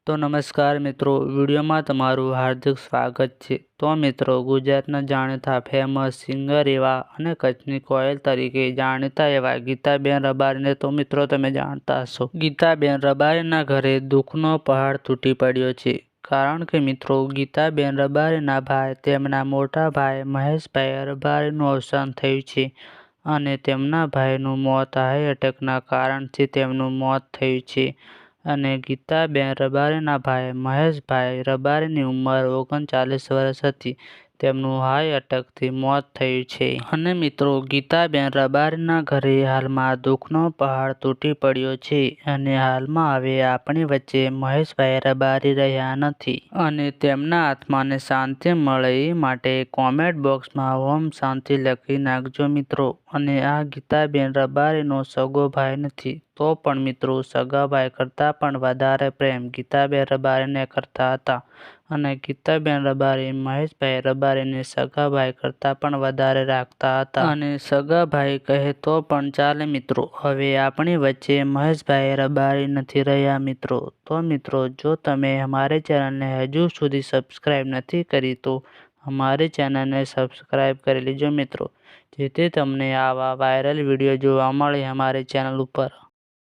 તો નમસ્કાર મિત્રો, વિડીયોમાં તમારું હાર્દિક સ્વાગત છે। તો મિત્રો, ગુજરાતના જાણીતા ફેમસ સિંગર એવા અને કચ્છની કોયલ તરીકે જાણીતા એવા ગીતાબેન રબારીને તો મિત્રો તમે જાણતા હશો। ગીતાબેન રબારીના ઘરે દુઃખનો પહાડ તૂટી પડ્યો છે, કારણ કે મિત્રો ગીતાબેન રબારીના ભાઈ તેમના મોટા ભાઈ મહેશભાઈ રબારીનું અવસાન થયું છે અને તેમના ભાઈનું મોત હાર્ટ એટેકના કારણથી તેમનું મોત થયું છે અને ગીતાબેન રબારીના ભાઈ મહેશભાઈ રબારીની ઉંમર 39 વર્ષ હતી, તેમનું હાર્ટ એટેકથી મોત થયું છે અને મિત્રો ગીતાબેન રબારીના ઘરે હાલમાં દુઃખનો પહાડ તૂટી પડ્યો છે અને હાલમાં હવે આપણી વચ્ચે મહેશભાઈ રબારી રહ્યા નથી અને તેમના આત્માને શાંતિ મળે એ માટે કોમેન્ટ બોક્સમાં ઓમ શાંતિ લખી નાખજો મિત્રો। અને આ ગીતાબેન રબારીનો સગો ભાઈ નથી, તો પણ મિત્રો સગા ભાઈ કરતાં પણ વધારે પ્રેમ ગીતાબેન રબારીને કરતા હતા અને ગીતાબેન રબારી મહેશભાઈ રબારીને સગા ભાઈ કરતાં પણ વધારે રાખતા હતા અને સગા ભાઈ કહે તો પણ ચાલે મિત્રો। હવે આપણી વચ્ચે મહેશભાઈ રબારી નથી રહ્યા મિત્રો। તો મિત્રો, જો તમે અમારી ચેનલને હજુ સુધી સબસ્ક્રાઈબ નથી કરી તો અમારી ચેનલને સબસ્ક્રાઈબ કરી લેજો મિત્રો, જેથી તમને આવા વાયરલ વિડીયો જોવા મળે અમારી ચેનલ ઉપર।